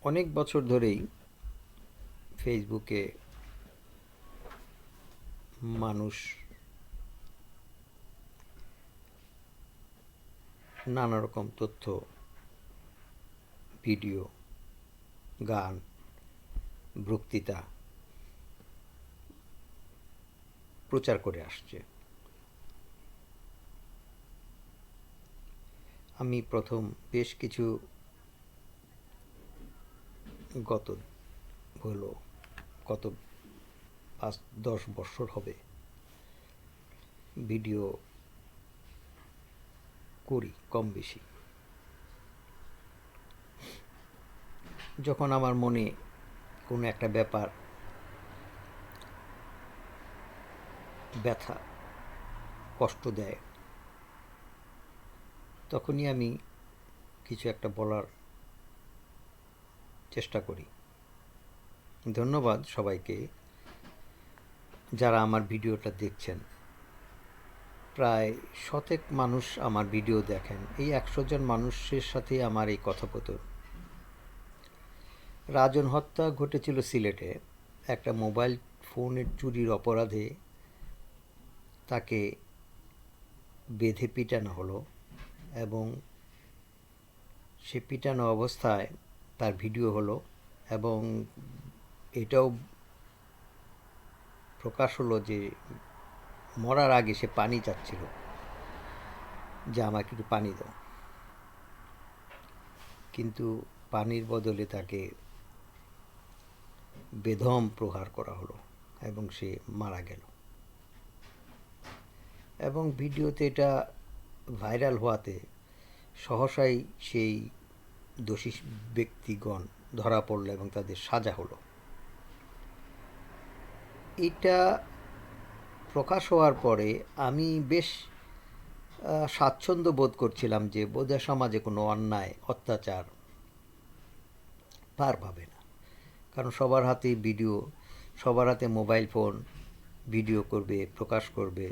অনেক বছর ধরেই ফেসবুকে মানুষ নানা রকম তথ্য, ভিডিও, গান, বক্তৃতা প্রচার করে আসছে। আমি প্রথম বেশ কিছু গত হলো গত 5-10 বছর হবে ভিডিও করি কম বেশি। যখন আমার মনে কোনো একটা ব্যাপার ব্যথা কষ্ট দেয়, তখনই আমি কিছু একটা বলার চেষ্টা করি। ধন্যবাদ সবাইকে যারা আমার ভিডিওটা দেখছেন। প্রায় শতেক মানুষ আমার ভিডিও দেখেন। এই 100 জন মানুষের সাথে আমার এই কথোপকথন। রাজন হত্যা ঘটেছিল সিলেটে। একটা মোবাইল ফোনের চুরির অপরাধে তাকে বেঁধে পিটানো হলো এবং সে পিটানো অবস্থায় তার ভিডিও হলো এবং এটাও প্রকাশ হলো যে মরার আগে সে পানি চাচ্ছিল, যে আমাকে একটু পানি দাও, কিন্তু পানির বদলে তাকে বেদম প্রহার করা হলো এবং সে মারা গেল। এবং ভিডিওতে এটা ভাইরাল হওয়াতে সহসাই সেই দোষী ব্যক্তিগণ ধরা পড়ল এবং তাদের সাজা হলো। এটা প্রকাশ হওয়ার পরে আমি বেশ স্বাচ্ছন্দ্য বোধ করছিলাম যে বোধহয় সমাজে কোনো অন্যায় অত্যাচার পার পাবে না, কারণ সবার হাতে ভিডিও, সবার হাতে মোবাইল ফোন, ভিডিও করবে, প্রকাশ করবে,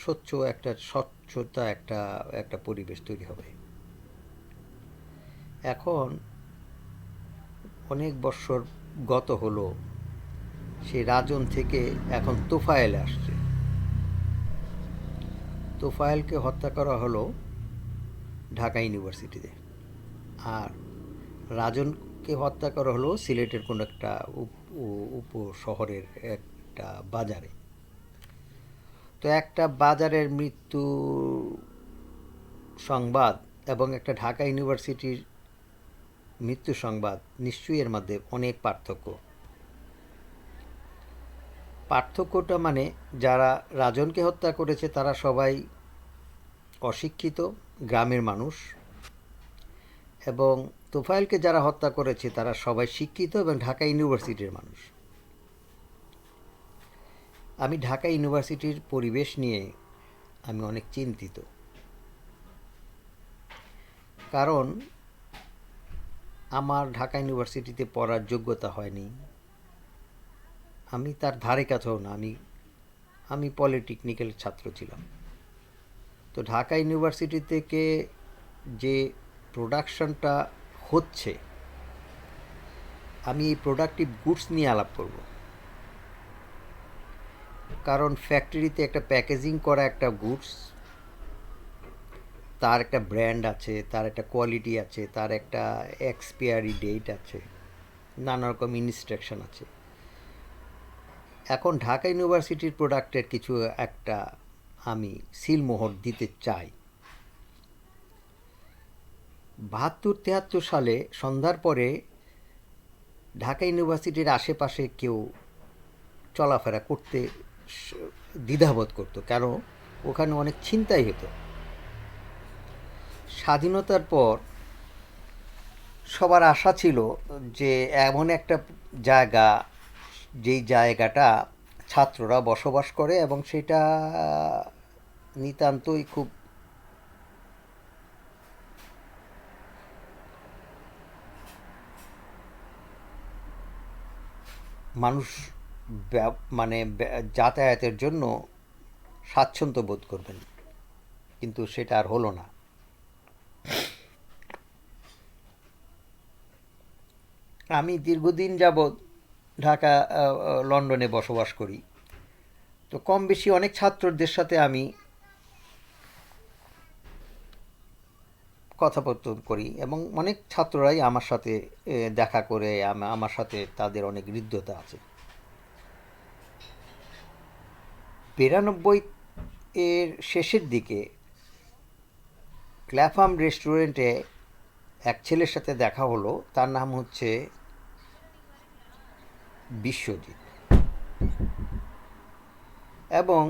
স্বচ্ছতা একটা পরিবেশ তৈরি হবে। এখন অনেক বৎসর গত হলো, সেই রাজন থেকে এখন তোফায়েল আসছে। তোফায়েলকে হত্যা করা হলো ঢাকা ইউনিভার্সিটিতে, আর রাজনকে হত্যা করা হলো সিলেটের কোনো একটা উপশহরের একটা বাজারে। তো একটা বাজারের মৃত্যু সংবাদ এবং একটা ঢাকা ইউনিভার্সিটির মৃত্যু সংবাদ, নিশ্চয়ই এর মধ্যে অনেক পার্থক্যটা মানে যারা রাজনকে হত্যা করেছে তারা সবাই অশিক্ষিত গ্রামের মানুষ, এবং তোফায়েলকে যারা হত্যা করেছে তারা সবাই শিক্ষিত এবং ঢাকা ইউনিভার্সিটির মানুষ। আমি ঢাকা ইউনিভার্সিটির পরিবেশ নিয়ে আমি অনেক চিন্তিত, কারণ আমার ঢাকা ইউনিভার্সিটিতে পড়ার যোগ্যতা হয়নি। আমি তার ধারে কাছেও না, আমি পলিটেকনিক্যাল ছাত্র ছিলাম। তো ঢাকা ইউনিভার্সিটি থেকে যে প্রোডাকশনটা হচ্ছে, আমি এই প্রোডাক্টিভ গুডস নিয়ে আলাপ করব, কারণ ফ্যাক্টরিতে একটা প্যাকেজিং করা একটা গুডস, তার একটা ব্র্যান্ড আছে, তার একটা কোয়ালিটি আছে, তার একটা এক্সপায়ারি ডেট আছে, নানা রকম ইনস্ট্রাকশন আছে। এখন ঢাকা ইউনিভার্সিটির প্রোডাক্টের কিছু একটা আমি সিলমোহর দিতে চাই। 72-73 সালে সন্ধ্যার পরে ঢাকা ইউনিভার্সিটির আশেপাশে কেউ চলাফেরা করতে দ্বিধাবোধ করতো, কেন ওখানে অনেক ছিনতাই হতো। স্বাধীনতার পর সবার আশা ছিল যে এমন একটা জায়গা, যেই জায়গাটা ছাত্ররা বসবাস করে এবং সেটা নিতান্তই খুব মানুষ মানে যাতায়াতের জন্য স্বাচ্ছন্দ্য বোধ করবেন, কিন্তু সেটা আর হলো না। আমি দীর্ঘদিন যাবৎ ঢাকা লন্ডনে বসবাস করি। তো কম বেশি অনেক ছাত্রদের সাথে আমি কথাবার্তা করি এবং অনেক ছাত্ররাই আমার সাথে দেখা করে আমার সাথে তাদের অনেক হৃদ্যতা আছে। 92 এর শেষের দিকে ক্ল্যাফাম রেস্টুরেন্টে এক ছেলের সাথে দেখা হলো। তার নাম হচ্ছে বিশ্বজিৎ। এবং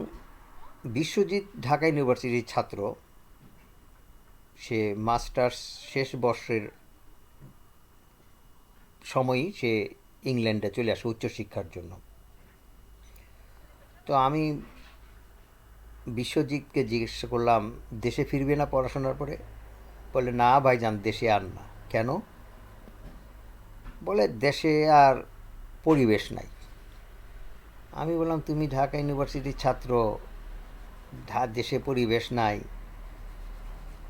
বিশ্বজিৎ ঢাকা ইউনিভার্সিটির ছাত্র। সে মাস্টার্স শেষ বর্ষের সময়ই সে ইংল্যান্ডে চলে আসে উচ্চশিক্ষার জন্য। তো আমি বিশ্বজিৎকে জিজ্ঞেস করলাম, দেশে ফিরবে না পড়াশোনার পরে? বলে, না ভাইজান, দেশে আর না। কেন? বলে, দেশে আর পরিবেশ নাই। আমি বললাম, তুমি ঢাকা ইউনিভার্সিটির ছাত্র, দেশে পরিবেশ নাই,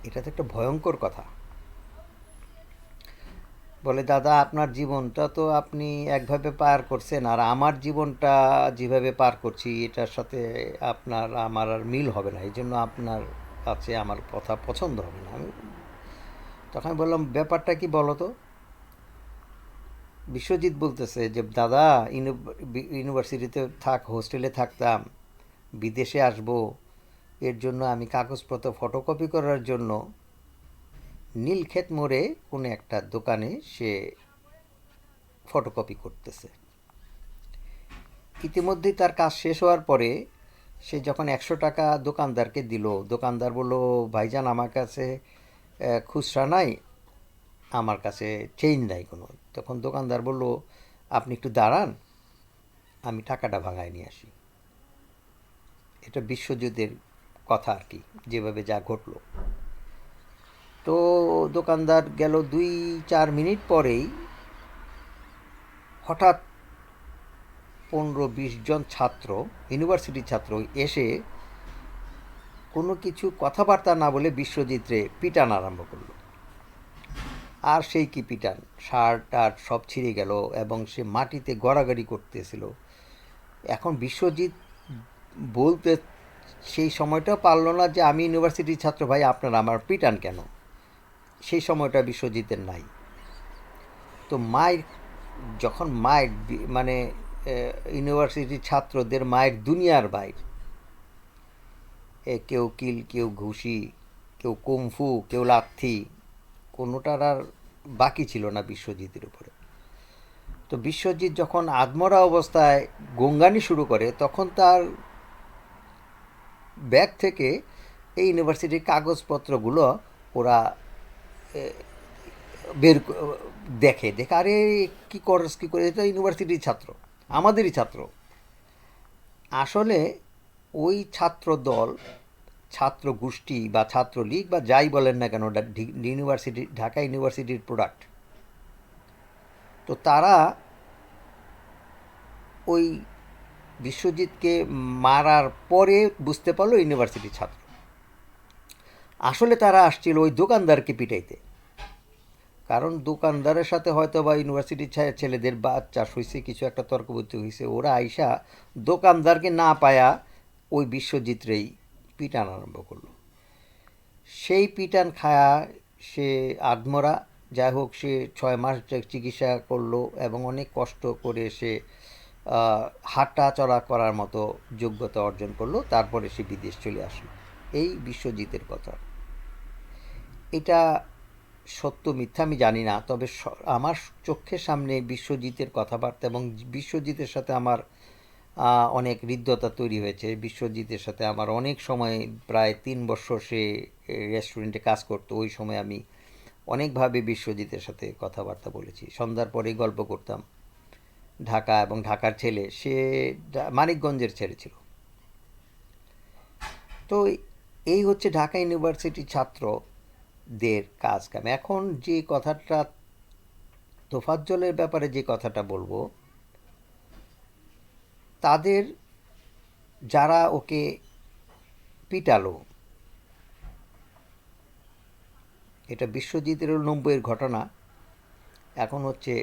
এটা তো একটা ভয়ঙ্কর কথা। বলে, দাদা, আপনার জীবনটা তো আপনি একভাবে পার করছেন, আর আমার জীবনটা যেভাবে পার করছি এটার সাথে আপনার আমার আর মিল হবে না, এই জন্য আপনার কাছে আমার কথা পছন্দ হবে না। আমি তখন বললাম, ব্যাপারটা কি বলো তো? বিশ্বজিৎ বলতেছে যে, দাদা, ইউনিভার্সিটিতে হোস্টেলে থাকতাম, বিদেশে আসব, এর জন্য আমি কাগজপত্র ফটোকপি করার জন্য নীলক্ষেত মোড়ে কোনো একটা দোকানে সে ফটোকপি করতেছে। ইতিমধ্যেই তার কাজ শেষ হওয়ার পরে সে যখন 100 টাকা দোকানদারকে দিল, দোকানদার বলল, ভাইজান, আমার কাছে খুচরা নাই, আমার কাছে চেঞ্জ নাই কোনো। তখন দোকানদার বলল, আপনি একটু দাঁড়ান, আমি টাকাটা ভাঙায় নিয়ে আসি। এটা বিশ্বযুদ্ধের কথা আর কি, যেভাবে যা ঘটলো। তো দোকানদার গেল, 2-4 মিনিট পরেই হঠাৎ 15-20 জন ছাত্র, ইউনিভার্সিটির ছাত্র এসে কোনো কিছু কথাবার্তা না বলে বিশ্বজিৎরে পিটান আরম্ভ করলো। আর সেই কি পিটান, শার্ট আর সব ছিঁড়ে গেল এবং সে মাটিতে গড়াগড়ি করতেছিল। এখন বিশ্বজিৎ বলতে সেই সময়টাও পারল না যে, আমি ইউনিভার্সিটির ছাত্র, ভাই আপনারা আমার পিটান কেন। সেই সময়টা বিশ্বজিতের নাই। তো যখন মানে ইউনিভার্সিটির ছাত্রদের মায়ের দুনিয়ার বাইর, কেউ কিল, কেউ ঘুষি, কেউ কুমফু, কেউ লাথি, কোনোটার আর বাকি ছিল না বিশ্বজিতের উপরে। তো বিশ্বজিৎ যখন আধমরা অবস্থায় গঙ্গানি শুরু করে, তখন তার ব্যাগ থেকে এই ইউনিভার্সিটির কাগজপত্রগুলো ওরা বের দেখে, আরে কী করে, এটা ইউনিভার্সিটির ছাত্র, আমাদেরই ছাত্র। আসলে ওই ছাত্র দল, ছাত্র গোষ্ঠী বা ছাত্রলীগ বা যাই বলেন না কেন, ঢাকা ইউনিভার্সিটির প্রোডাক্ট। তো তারা ওই বিশ্বজিৎকে মারার পরে বুঝতে পারলো ইউনিভার্সিটির ছাত্র। আসলে তারা আসছিল ওই দোকানদারকে পিটাইতে। কারণ দোকানদারের সাথে হয়তো বা ইউনিভার্সিটির ছেলেদের বাচ্চা হয়েছে, কিছু একটা তর্কবর্তী হয়েছে, ওরা আইসা দোকানদারকে না পায়া ওই বিশ্বজিৎরেই পিটান আরম্ভ করলো। সেই পিটান খায়া সে আধমরা, যাই হোক, সে 6 মাস চিকিৎসা করলো এবং অনেক কষ্ট করে সে হাঁটা চলা করার মতো যোগ্যতা অর্জন করলো। তারপরে সে বিদেশ চলে আসলো। এই বিশ্বজিতের কথা। এটা সত্য মিথ্যা আমি জানি না, তবে আমার চোখের সামনে বিশ্বজিতের কথাবার্তা এবং বিশ্বজিতের সাথে আমার অনেক হৃদ্যতা তৈরি হয়েছে। বিশ্বজিতের সাথে আমার অনেক সময়, প্রায় 3 বছর সে রেস্টুরেন্টে কাজ করতো, ওই সময় আমি অনেকভাবে বিশ্বজিতের সাথে কথাবার্তা বলেছি। সন্ধ্যার পরেই গল্প করতাম। ঢাকা এবং ঢাকার ছেলে, সে মানিকগঞ্জের ছেলে ছিল। তো এই হচ্ছে ঢাকা ইউনিভার্সিটির ছাত্রদের কাজ কাম। এখন যে কথাটা তোফাজ্জলের ব্যাপারে যে কথাটা বলবো, তাদের যারা ওকে পিটালো, এটা বিশ্বজিতের 90-এর ঘটনা। এখন হচ্ছে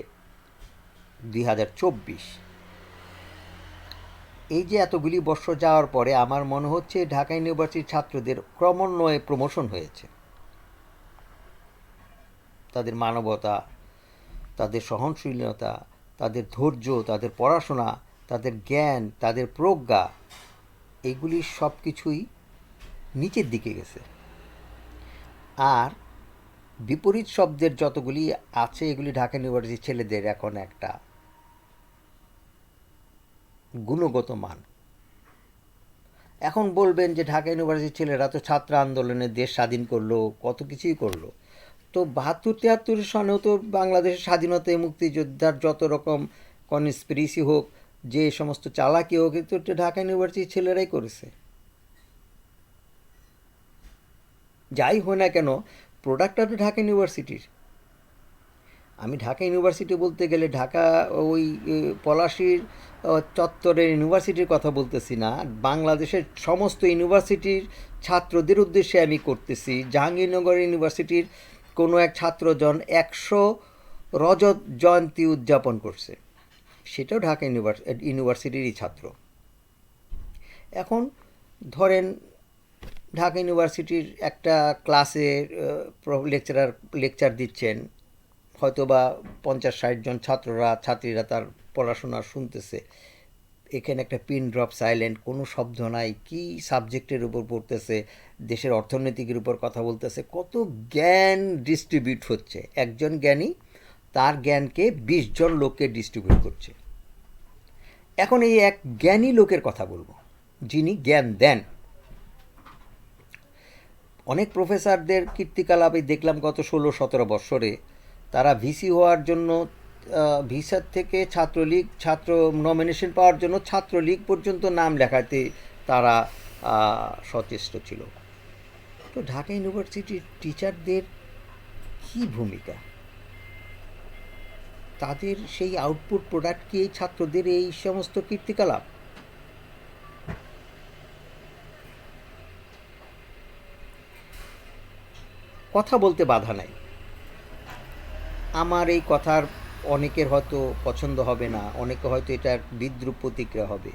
2024। এই যে এতগুলি বছর যাওয়ার পরে আমার মনে হচ্ছে ঢাকা ইউনিভার্সিটির ছাত্রদের ক্রমান্বয়ে প্রমোশন হয়েছে। তাদের মানবতা, তাদের সহনশীলতা, তাদের ধৈর্য, তাদের পড়াশোনা, তাদের জ্ঞান, তাদের প্রজ্ঞা, এগুলি সব কিছুই নিচের দিকে গেছে। আর বিপরীত শব্দের যতগুলি আছে এগুলি ঢাকা ইউনিভার্সিটির ছেলেদের এখন একটা গুণগত মান। এখন বলবেন যে ঢাকা ইউনিভার্সিটির ছেলেরা তো ছাত্র আন্দোলনে দেশ স্বাধীন করলো, কত কিছুই করলো। তো 72-73 সনেও তো বাংলাদেশের স্বাধীনতায় মুক্তিযোদ্ধার যত রকম কনস্পিরেসি হোক, যে সমস্ত চালাকি হোক, তো ঢাকা ইউনিভার্সিটির ছেলেরাই করেছে। যাই হয় না কেন, প্রোডাক্টটা তো ঢাকা ইউনিভার্সিটির। আমি ঢাকা ইউনিভার্সিটি বলতে গেলে ঢাকা ওই পলাশীর চত্বরের ইউনিভার্সিটির কথা বলতেছি না, বাংলাদেশের সমস্ত ইউনিভার্সিটির ছাত্রদের উদ্দেশ্যে আমি করতেছি। জাহাঙ্গীরনগর ইউনিভার্সিটির কোনো এক ছাত্রজন 100 রজত জয়ন্তী উদযাপন করছে, সেটাও ঢাকা ইউনিভার্সিটিরই ছাত্র। এখন ধরেন ঢাকা ইউনিভার্সিটির একটা ক্লাসে লেকচারার লেকচার দিচ্ছেন, হয়তো বা 50-60 জন ছাত্রীরা তার পড়াশোনা শুনতেছে। এখানে একটা পিন ড্রপ সাইলেন্ট, কোনো শব্দ নাই, কি সাবজেক্টের উপর পড়তেছে, দেশের অর্থনীতির উপর কথা বলতেছে, কত জ্ঞান ডিস্ট্রিবিউট হচ্ছে। একজন জ্ঞানী তার জ্ঞানকে 20 জন লোককে ডিস্ট্রিবিউট করছে। এখন এই এক জ্ঞানী লোকের কথা বলবো, যিনি জ্ঞান দেন। অনেক প্রফেসরদের কীর্তিকলাপে দেখলাম গত 16-17 বছরে তারা ভিসি হওয়ার জন্য ভিসার থেকে ছাত্র নমিনেশন পাওয়ার জন্য ছাত্রলীগ পর্যন্ত নাম লেখাতে তারা সচেষ্ট ছিল। তো ঢাকা ইউনিভার্সিটির টিচারদের কী ভূমিকা? তাদের সেই আউটপুট প্রোডাক্ট কি এই ছাত্রদের এই সমস্ত কীর্তিকলাপ? কথা বলতে বাধা নাই। আমার এই কথার অনেকের হয়তো পছন্দ হবে না, অনেকে হয়তো এটার বিদ্রূপ প্রতিক্রিয়া হবে,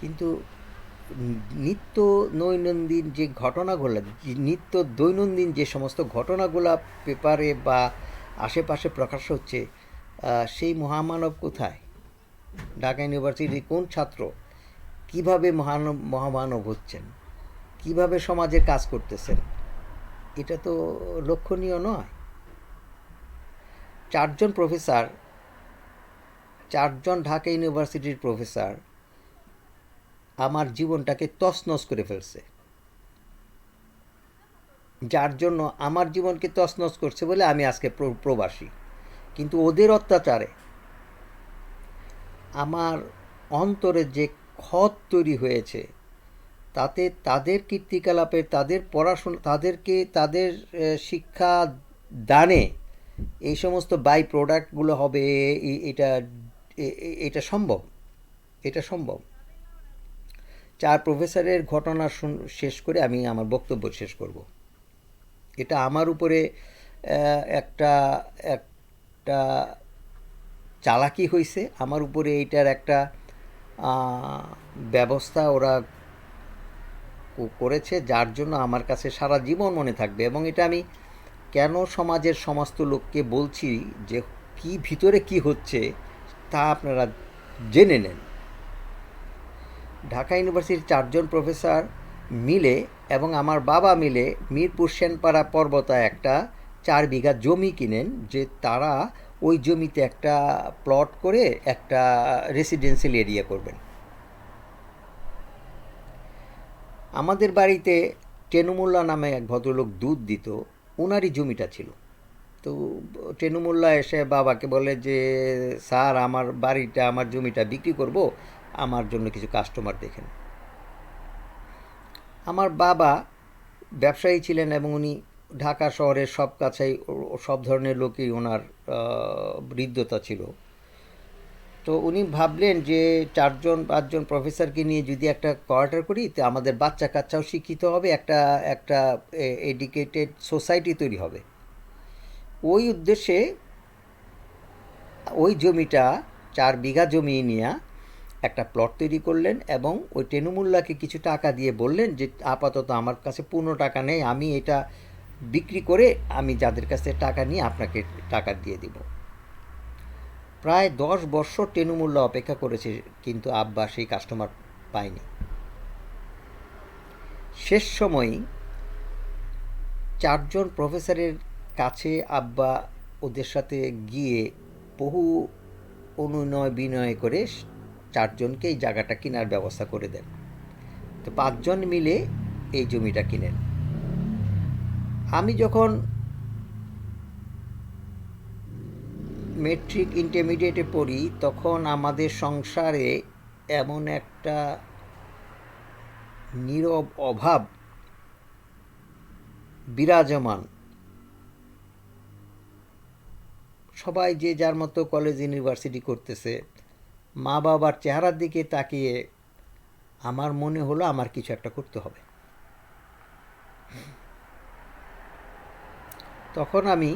কিন্তু নিত্য দৈনন্দিন যে ঘটনাগুলো, নিত্য দৈনন্দিন যে সমস্ত ঘটনাগুলো পেপারে বা আশেপাশে প্রকাশ হচ্ছে, সেই মহামানব কোথায়? ঢাকা ইউনিভার্সিটির কোন ছাত্র কিভাবে মহামানব হচ্ছেন, কিভাবে সমাজের কাজ করতেছেন, এটা তো লক্ষণীয় নয়। 4জন ঢাকা ইউনিভার্সিটির প্রফেসর আমার জীবনটাকে তছনছ করে ফেলছে। যার জন্য আমার জীবনকে তছনছ করছে বলে আমি আজকে প্রবাসী। কিন্তু ওদের অত্যাচারে আমার অন্তরে যে ক্ষত তৈরি হয়েছে, তাতে তাদের কীর্তিকলাপের, তাদের পড়াশোনা, তাদের শিক্ষা দানে এই সমস্ত বাই প্রোডাক্টগুলো হবে, এটা এটা সম্ভব। এটা সম্ভব। 4 প্রফেসরের ঘটনা শেষ করে আমি আমার বক্তব্য শেষ করব। এটা আমার উপরে একটা একটা চালাকি হয়েছে, আমার উপরে এইটার একটা ব্যবস্থা ওরা করেছে, যার জন্য আমার কাছে সারা জীবন মনে থাকবে। এবং এটা আমি কেন সমাজের সমস্ত লোককে বলছি যে কি ভিতরে কি হচ্ছে তা আপনারা জেনে নেন। ঢাকা ইউনিভার্সিটির 4জন প্রফেসর মিলে এবং আমার বাবা মিলে মিরপুর সেনপাড়া পর্বতায় একটা 4 বিঘা জমি কিনেন, যে তারা ওই জমিতে একটা প্লট করে একটা রেসিডেন্সিয়াল এরিয়া করবেন। আমাদের বাড়িতে টেনুমুল্লা নামে এক ভদ্রলোক দুধ দিত, ওনারই জমিটা ছিল। তো টেনুমুল্লা এসে বাবাকে বলে যে, স্যার আমার বাড়িটা, আমার জমিটা বিক্রি করব, আমার জন্য কিছু কাস্টমার দেখেন। আমার বাবা ব্যবসায়ী ছিলেন এবং উনি ঢাকা শহরের সব কাছেই সব ধরনের লোকই ওনার হৃদ্যতা ছিল। তো উনি ভাবলেন যে 4-5জন প্রফেসরকে নিয়ে যদি একটা কোয়ার্টার করি, তো আমাদের বাচ্চা কাচ্চাও শিক্ষিত হবে, একটা এডুকেটেড সোসাইটি তৈরি হবে। ওই উদ্দেশ্যে ওই জমিটা 4 বিঘা জমি নিয়ে একটা প্লট তৈরি করলেন এবং ওই টেনুমুল্লাকে কিছু টাকা দিয়ে বললেন যে আপাতত আমার কাছে পূর্ণ টাকা নেই, আমি এটা বিক্রি করে আমি যাদের কাছে টাকা নিয়ে আপনাকে টাকা দিয়ে দিব। প্রায় 10 বছর টেনুমুল্লা অপেক্ষা করেছে, কিন্তু আব্বা সেই কাস্টমার পায়নি। শেষ সময় 4জন প্রফেসরের কাছে আব্বা ওদের সাথে গিয়ে বহু অনুনয় বিনয় করে 4জনকে এই জায়গাটা কেনার ব্যবস্থা করে দেন। তো 5জন মিলে এই জমিটা কিনেন। আমি যখন মেট্রিক ইন্টারমিডিয়েটে পড়ি তখন আমাদের সংসারে এমন একটা নীরব অভাব বিরাজমান। সবাই যে যার মতো কলেজ ইউনিভার্সিটি করতেছে। মা বাবার চেহারার দিকে তাকিয়ে আমার মনে হলো আমার কিছু একটা করতে হবে। তখন আমি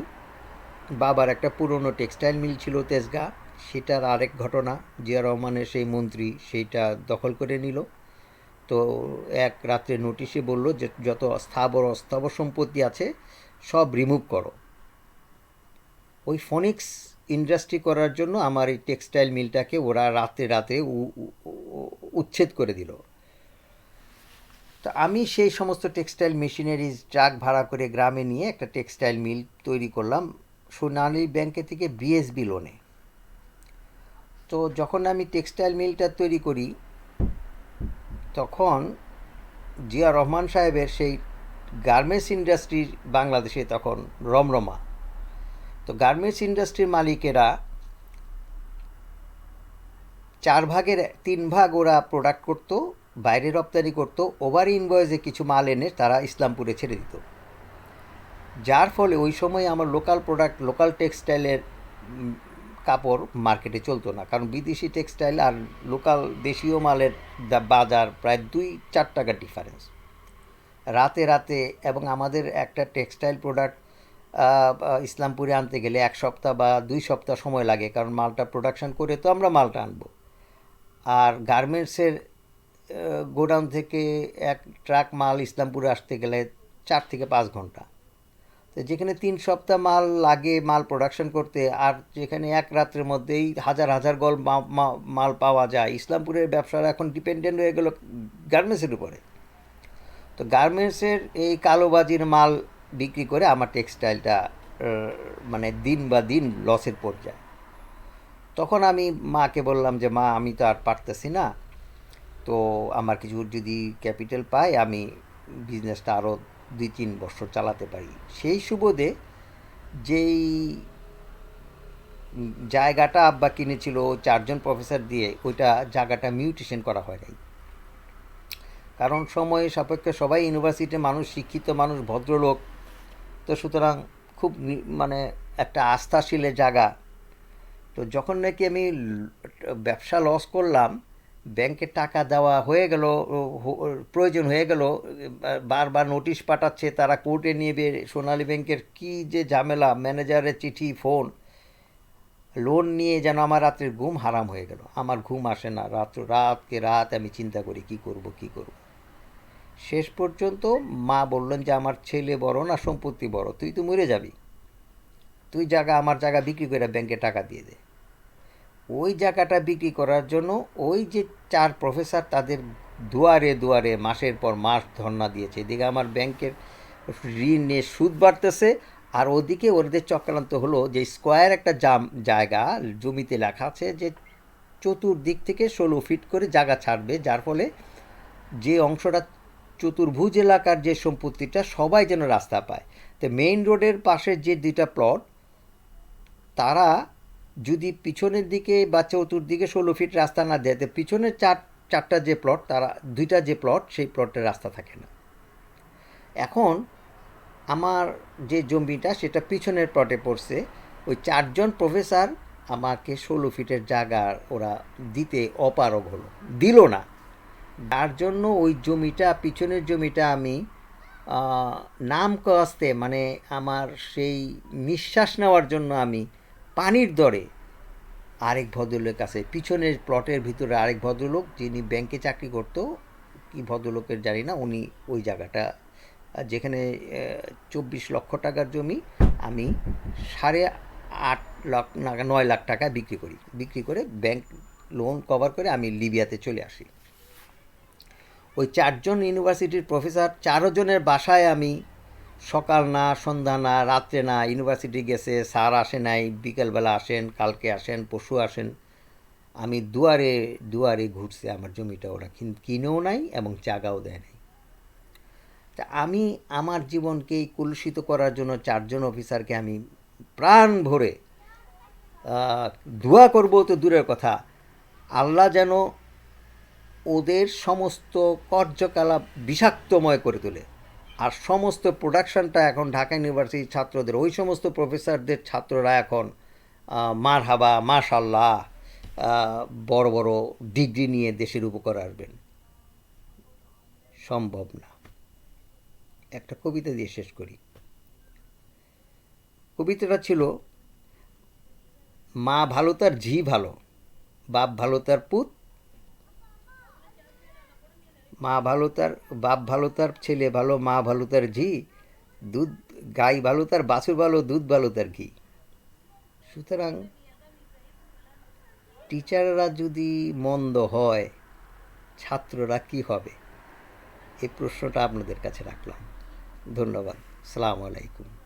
বাবার একটা পুরনো টেক্সটাইল মিল ছিল তেজগাঁ, সেটার আরেক ঘটনা, জিয়া রহমানের সেই মন্ত্রী সেইটা দখল করে নিল। তো এক রাত্রে নোটিশে বলল যে যত স্থাবর অস্থাবর সম্পত্তি আছে সব রিমুভ করো। ওই ফনিক্স ইন্ডাস্ট্রি করার জন্য আমার এই টেক্সটাইল মিলটাকে ওরা রাতে রাতে উচ্ছেদ করে দিল। তো আমি সেই সমস্ত টেক্সটাইল মেশিনারিজ ট্রাক ভাড়া করে গ্রামে নিয়ে একটা টেক্সটাইল মিল তৈরি করলাম সোনালী ব্যাংকে থেকে বিএসবি লোনে। তো যখন আমি টেক্সটাইল মিলটা তৈরি করি তখন জিয়া রহমান সাহেবের সেই গার্মেন্টস ইন্ডাস্ট্রির বাংলাদেশে তখন রমরমা। তো গার্মেন্টস ইন্ডাস্ট্রির মালিকেরা 4/3 ওরা প্রোডাক্ট করতো, বাইরে রপ্তানি করতো, ওভার ইনভয়েসে কিছু মাল এনে তারা ইসলামপুরে ছেড়ে দিত। যার ফলে ওই সময় আমার লোকাল প্রোডাক্ট, লোকাল টেক্সটাইলের কাপড় মার্কেটে চলতো না, কারণ বিদেশি টেক্সটাইল আর লোকাল দেশীয় মালের বাজার প্রায় 2-4 টাকার ডিফারেন্স। রাতে রাতে এবং আমাদের একটা টেক্সটাইল প্রোডাক্ট ইসলামপুরে আনতে গেলে 1 সপ্তাহ বা 2 সপ্তাহ সময় লাগে, কারণ মালটা প্রোডাকশন করে তো আমরা মালটা আনবো। আর গার্মেন্টসের গোডাউন থেকে 1 ট্রাক মাল ইসলামপুরে আসতে গেলে 4 থেকে 5 ঘন্টা। তো যেখানে 3 সপ্তাহ মাল লাগে মাল প্রোডাকশন করতে, আর যেখানে এক রাত্রের মধ্যেই হাজার হাজার গল মাল পাওয়া যায়, ইসলামপুরের ব্যবসার এখন ডিপেন্ডেন্ট হয়ে গেল গার্মেন্টসের উপরে। তো গার্মেন্টসের এই কালোবাজির মাল বিক্রি করে আমার টেক্সটাইলটা মানে দিন বা দিন লসের পর্যায়ে। তখন আমি মাকে বললাম যে মা, আমি তো আর পারতেছি না, তো আমার কিছু যদি ক্যাপিটাল পাই আমি বিজনেসটা আরও 2-3 বছর চালাতে পারি। সেই সুবাদে যেই জায়গাটা আব্বা কিনেছিল 4জন প্রফেসর দিয়ে, ওইটা জায়গাটা মিউটেশন করা হয় নাই, কারণ সময় সাপেক্ষে সবাই ইউনিভার্সিটির মানুষ, শিক্ষিত মানুষ, ভদ্রলোক। তো সুতরাং খুব মানে একটা আস্থাশীলের জায়গা। তো যখন নাকি আমি ব্যবসা লস করলাম, ব্যাংকে টাকা দেওয়া হয়ে গেল, প্রয়োজন হয়ে গেল, বারবার নোটিশ পাঠাচ্ছে, তারা কোর্টে নিয়ে সোনালী ব্যাংকের কি যে ঝামেলা, ম্যানেজারের চিঠি, ফোন, লোন নিয়ে যেন আমার রাত্রের ঘুম হারাম হয়ে গেল। আমার ঘুম আসে না, রাতকে রাত আমি চিন্তা করি কি করব। শেষ পর্যন্ত মা বললেন যে আমার ছেলে বড় না সম্পত্তি বড়, তুই তো মরে যাবি, তুই আমার জায়গা বিক্রি করে ব্যাংকে টাকা দিয়ে দে। ওই জায়গাটা বিক্রি করার জন্য ওই যে 4 প্রফেসর তাদের দুয়ারে দুয়ারে মাসের পর মাস ধর্ণা দিয়েছে। এদিকে আমার ব্যাংকের ঋণের সুদ বাড়তেছে, আর ওদিকে ওদের চক্রান্ত হলো যে স্কোয়ার একটা জায়গা জমিতে লেখা আছে যে চতুর্দিক থেকে 16 ফিট করে জায়গা ছাড়বে, যার ফলে যে অংশটা চতুর্ভুজ এলাকার যে সম্পত্তিটা সবাই যেন রাস্তা পায়। তো মেইন রোডের পাশে যে 2টা প্লট, তারা যদি পিছনের দিকে বা চতুর্দিকে 16 ফিট রাস্তা না দেয়, তো পিছনের 4টা যে প্লট, তারা 2টা যে প্লট, সেই প্লটের রাস্তা থাকে না। এখন আমার যে জমিটা সেটা পিছনের প্লটে পড়ছে। ওই 4জন প্রফেসর আমাকে 16 ফিটের জায়গা ওরা দিতে অপারগ হলো, দিল না। যার জন্য ওই জমিটা, পিছনের জমিটা আমি নাম কাস্তে, মানে আমার সেই নিঃশ্বাস নেওয়ার জন্য আমি পানির দরে আরেক ভদ্রলোকের কাছে, পিছনের প্লটের ভিতরে আরেক ভদ্রলোক যিনি ব্যাংকে চাকরি করতো, কি ভদ্রলোকের জানি না, উনি ওই জায়গাটা যেখানে 24 লক্ষ টাকার জমি আমি 8.5 লাখ 9 লাখ টাকা বিক্রি করে ব্যাংক লোন কভার করে আমি লিবিয়াতে চলে আসি। ওই 4জন ইউনিভার্সিটির প্রফেসর, 4জনের বাসায় আমি সকাল না, সন্ধ্যা না, রাত্রে না, ইউনিভার্সিটি গেছে, স্যার আসে নাই, বিকেলবেলা আসেন, কালকে আসেন, পরশু আসেন, আমি দুয়ারে দুয়ারে ঘুরছে আমার জমিটা, ওরা কিনেও নাই এবং জাগাও দেয় নাই। তা আমি আমার জীবনকে কলুষিত করার জন্য 4জন অফিসারকে আমি প্রাণ ভরে দোয়া করবো তো দূরের কথা, আল্লাহ যেন ওদের সমস্ত কার্যকলাপ বিষাক্তময় করে তোলে। আর সমস্ত প্রোডাকশনটা এখন ঢাকা ইউনিভার্সিটির ছাত্রদের, ওই সমস্ত প্রফেসরদের ছাত্ররা এখন মারহাবা, মাশাল্লাহ, বড় বড় ডিগ্রি নিয়ে দেশের উপকার আসবেন। সম্ভব না। একটা কবিতা দিয়ে শেষ করি। কবিতাটা ছিল, মা ভালো তার ঝি ভালো, বাপ ভালো তার পুত, মা ভালো তার বাপ ভালো তার ছেলে ভালো, মা ভালো তার ঝি, দুধ গাই ভালো তার বাছুর ভালো, দুধ ভালো তার ঘি। সুতরাং টিচাররা যদি মন্দ হয়, ছাত্ররা কি হবে? এই প্রশ্নটা আপনাদের কাছে রাখলাম। ধন্যবাদ। আসসালামু আলাইকুম।